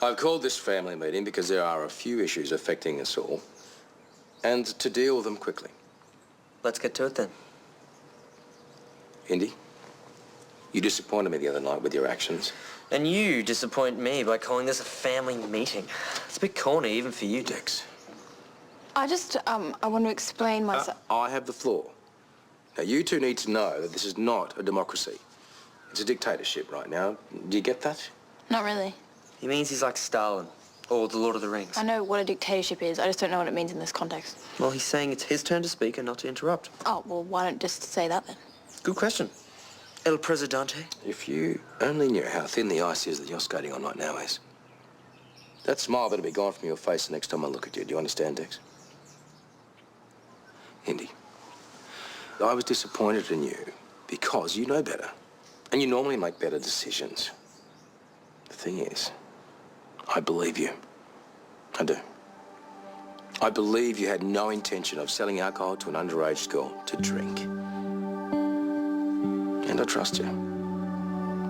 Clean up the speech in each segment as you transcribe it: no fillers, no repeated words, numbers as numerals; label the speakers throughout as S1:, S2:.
S1: I've called this family meeting because there are a few issues affecting us all, and to deal with them quickly.
S2: Let's get to it then.
S1: Indi, you disappointed me the other night with your actions.
S2: And you disappoint me by calling this a family meeting. It's a bit corny, even for you, Dix.
S3: I want to explain myself.
S1: I have the floor. Now, you two need to know that this is not a democracy. It's a dictatorship right now. Do you get that?
S3: Not really.
S2: He means he's like Stalin, or the Lord of the Rings.
S3: I know what a dictatorship is. I just don't know what it means in this context.
S2: Well, he's saying it's his turn to speak and not to interrupt.
S3: Oh, well, why don't just say that then?
S2: Good question. El Presidente.
S1: If you only knew how thin the ice is that you're skating on right now, Ace. That smile better be gone from your face the next time I look at you. Do you understand, Dex? Indi, I was disappointed in you because you know better. And you normally make better decisions. The thing is, I believe you. I do. I believe you had no intention of selling alcohol to an underage girl to drink. And I trust you.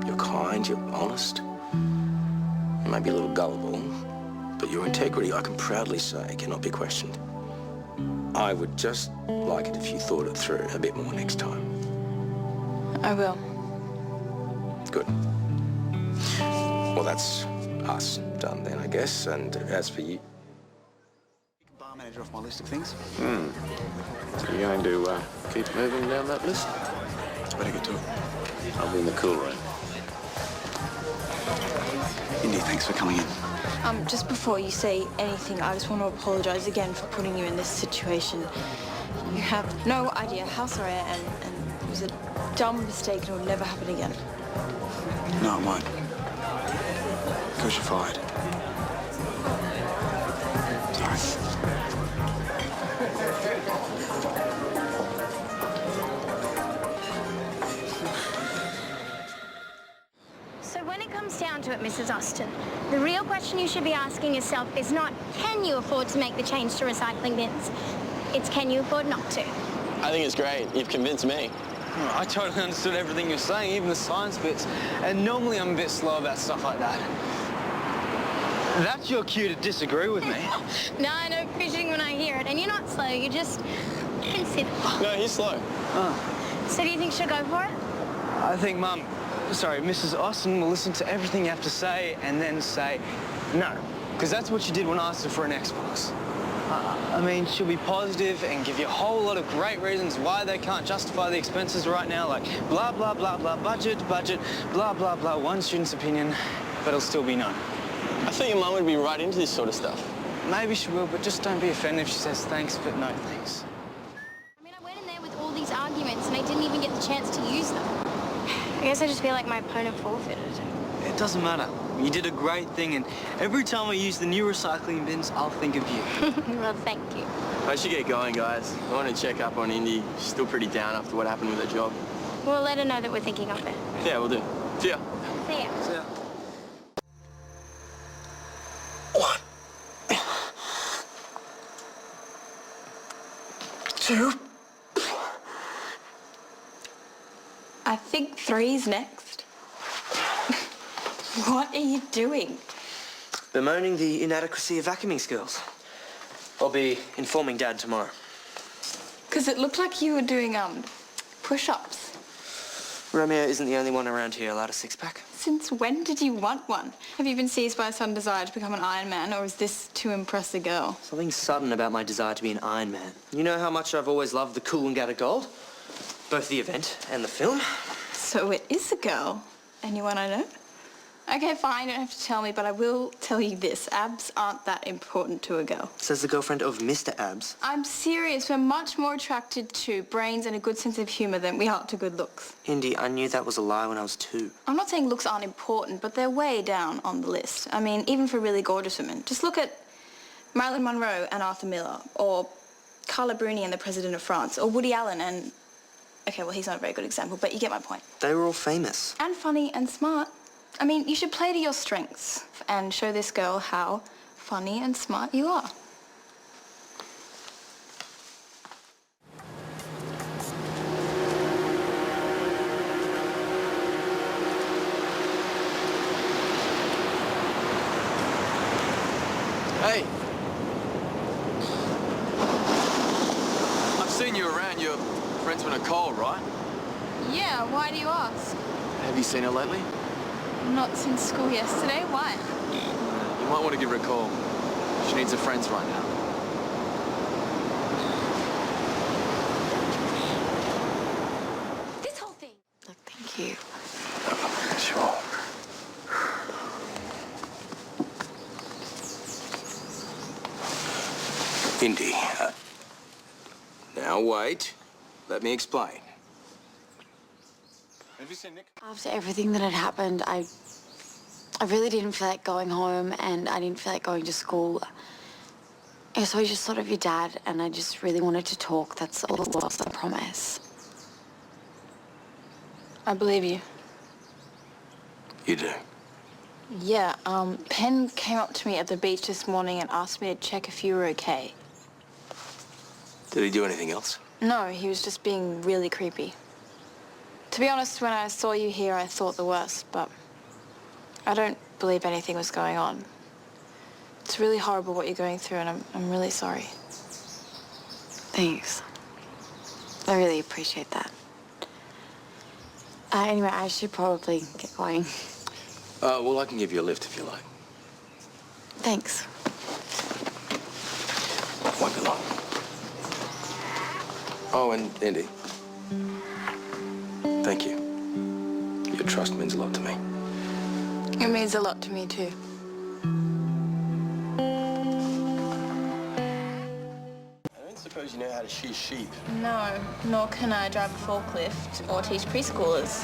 S1: You're kind, you're honest. You may be a little gullible, but your integrity, I can proudly say, cannot be questioned. I would just like it if you thought it through a bit more next time.
S3: I will.
S1: Good. Well, that's us done then, I guess. And as for you...
S4: Bar manager off my list of things.
S5: So you're going to keep moving down that list?
S4: Better get to it.
S5: I'll be in the cool room.
S4: Indi, thanks for coming in.
S3: Just before you say anything, I just want to apologize again for putting you in this situation. You have no idea how sorry I am, and it was a dumb mistake and it will never happen again.
S4: No, it won't. Because you're fired. Sorry.
S6: So when it comes down to it, Mrs. Austin, the real question you should be asking yourself is not, can you afford to make the change to recycling bins? It's, can you afford not to?
S7: I think it's great. You've convinced me.
S8: I totally understood everything you're saying, even the science bits. And normally I'm a bit slow about stuff like that. That's your cue to disagree with me.
S6: No, I know fishing when I hear it. And you're not slow, you're just considerate.
S7: No, he's slow.
S8: Oh.
S6: So do you think she'll go for it?
S8: I think Mrs. Austin will listen to everything you have to say and then say no. Because that's what she did when I asked her for an Xbox. I mean, she'll be positive and give you a whole lot of great reasons why they can't justify the expenses right now, like blah, blah, blah, blah, budget, blah, blah, blah, one student's opinion, but it'll still be no.
S7: I thought your mum would be right into this sort of stuff.
S8: Maybe she will, but just don't be offended if she says thanks, but no thanks.
S6: I mean, I went in there with all these arguments and I didn't even get the chance to use them. I guess I just feel like my opponent forfeited.
S8: It doesn't matter. You did a great thing, and every time I use the new recycling bins, I'll think of you.
S6: Well, thank you.
S7: I should get going, guys. I want to check up on Indi. She's still pretty down after what happened with her job.
S6: We'll let her know that we're thinking of it.
S7: Yeah, we'll do. See ya.
S6: See ya.
S8: See ya.
S2: One. 2.
S3: I think 3's next. What are you doing?
S2: Bemoaning the inadequacy of vacuuming skills. I'll be informing Dad tomorrow.
S3: Because it looked like you were doing, push-ups.
S2: Romeo isn't the only one around here allowed a six-pack.
S3: Since when did you want one? Have you been seized by a sudden desire to become an Iron Man, or is this to impress a girl?
S2: Something sudden about my desire to be an Iron Man. You know how much I've always loved the cool and gather gold? Both the event and the film.
S3: So it is a girl. Anyone I know? Okay, fine, you don't have to tell me, but I will tell you this. Abs aren't that important to a girl.
S2: Says the girlfriend of Mr. Abs.
S3: I'm serious. We're much more attracted to brains and a good sense of humour than we are to good looks.
S2: Indi, I knew that was a lie when I was 2.
S3: I'm not saying looks aren't important, but they're way down on the list. I mean, even for really gorgeous women. Just look at Marilyn Monroe and Arthur Miller, or Carla Bruni and the President of France, or Woody Allen and... Okay, well, he's not a very good example, but you get my point.
S2: They were all famous.
S3: And funny and smart. I mean, you should play to your strengths and show this girl how funny and smart you are.
S7: Nicole, right?
S3: Yeah, why do you ask?
S7: Have you seen her lately?
S3: Not since school yesterday. Why?
S7: You might want to give her a call. She needs her friends right now.
S6: This whole thing.
S3: Look, thank you.
S1: Sure. Indi, now wait. Let me explain.
S5: Have you seen Nick?
S9: After everything that had happened, I really didn't feel like going home and I didn't feel like going to school. Yeah, so I just thought of your dad and I just really wanted to talk. That's all it was, I promise.
S3: I believe you.
S1: You do.
S3: Yeah, Penn came up to me at the beach this morning and asked me to check if you were okay.
S1: Did he do anything else?
S3: No, he was just being really creepy. To be honest, when I saw you here, I thought the worst, but I don't believe anything was going on. It's really horrible what you're going through, and I'm really sorry.
S9: Thanks. I really appreciate that. Anyway, I should probably get going.
S1: Well, I can give you a lift if you like.
S9: Thanks.
S1: Won't be long. Oh, and Indi. Thank you. Your trust means a lot to me.
S3: It means a lot to me, too.
S7: I don't suppose you know how to shear sheep.
S3: No, nor can I drive a forklift or teach preschoolers.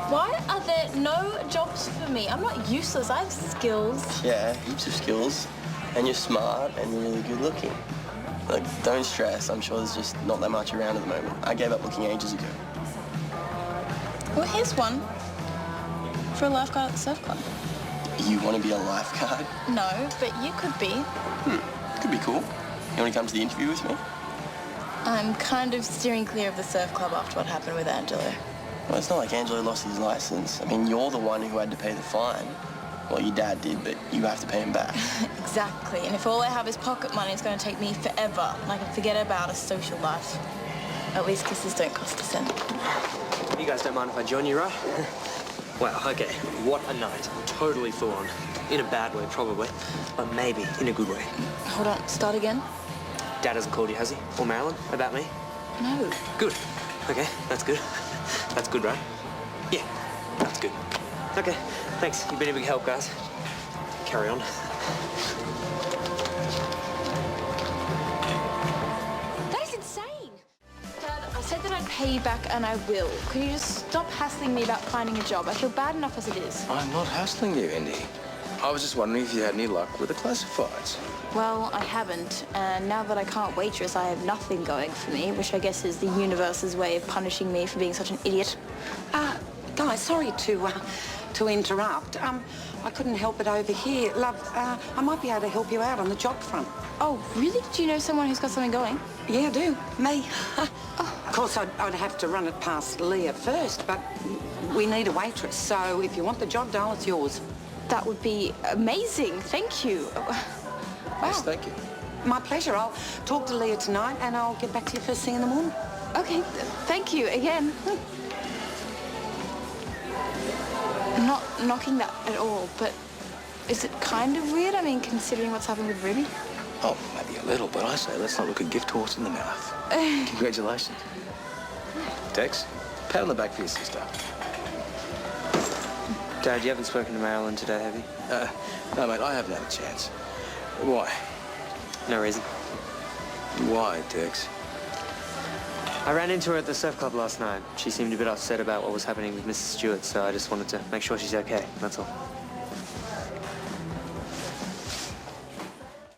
S3: Why are there no jobs for me? I'm not useless. I have skills.
S7: Yeah, heaps of skills. And you're smart and you're really good looking. Like, don't stress. I'm sure there's just not that much around at the moment. I gave up looking ages ago.
S3: Well, here's one. For a lifeguard at the surf club.
S7: You want to be a lifeguard?
S3: No, but you could be.
S7: Could be cool. You want to come to the interview with me?
S3: I'm kind of steering clear of the surf club after what happened with Angelo.
S7: Well, it's not like Angelo lost his license. I mean, you're the one who had to pay the fine. Well, your dad did, but you have to pay him back.
S3: Exactly, and if all I have is pocket money, it's going to take me forever, and I can forget about a social life. At least kisses don't cost a cent.
S2: You guys don't mind if I join you, right? Wow, okay. What a night. Totally full on. In a bad way, probably. But maybe in a good way.
S3: Hold on, start again?
S2: Dad hasn't called you, has he? Or Marilyn? About me?
S3: No.
S2: Good. Okay, that's good. That's good, right? Yeah, that's good. Okay, thanks. You've been a big help, guys. Carry on.
S6: That is insane.
S3: Dad, I said that I'd pay you back, and I will. Could you just stop hassling me about finding a job? I feel bad enough as it is.
S1: I'm not hassling you, Indi. I was just wondering if you had any luck with the classifieds.
S3: Well, I haven't, and now that I can't waitress, I have nothing going for me, which I guess is the universe's way of punishing me for being such an idiot.
S10: Guys, sorry to interrupt. I couldn't help it over here. Love, I might be able to help you out on the job front.
S3: Oh, really? Do you know someone who's got something going?
S10: Yeah, I do. Me. Of course, I'd have to run it past Leah first, but we need a waitress, so if you want the job, doll, it's yours.
S3: That would be amazing. Thank you. Wow.
S1: Yes, thank you.
S10: My pleasure. I'll talk to Leah tonight, and I'll get back to you first thing in the morning.
S3: Okay, thank you again. I'm not knocking that at all, but is it kind of weird? I mean, considering what's happened with Ruby?
S1: Oh, maybe a little, but I say let's not look a gift horse in the mouth. Congratulations. Tex, pat on the back for your sister.
S2: Dad, you haven't spoken to Marilyn today, have you?
S1: No, mate, I haven't had a chance. Why?
S2: No reason.
S1: Why, Tex?
S2: I ran into her at the surf club last night. She seemed a bit upset about what was happening with Mrs. Stewart, so I just wanted to make sure she's okay, that's all.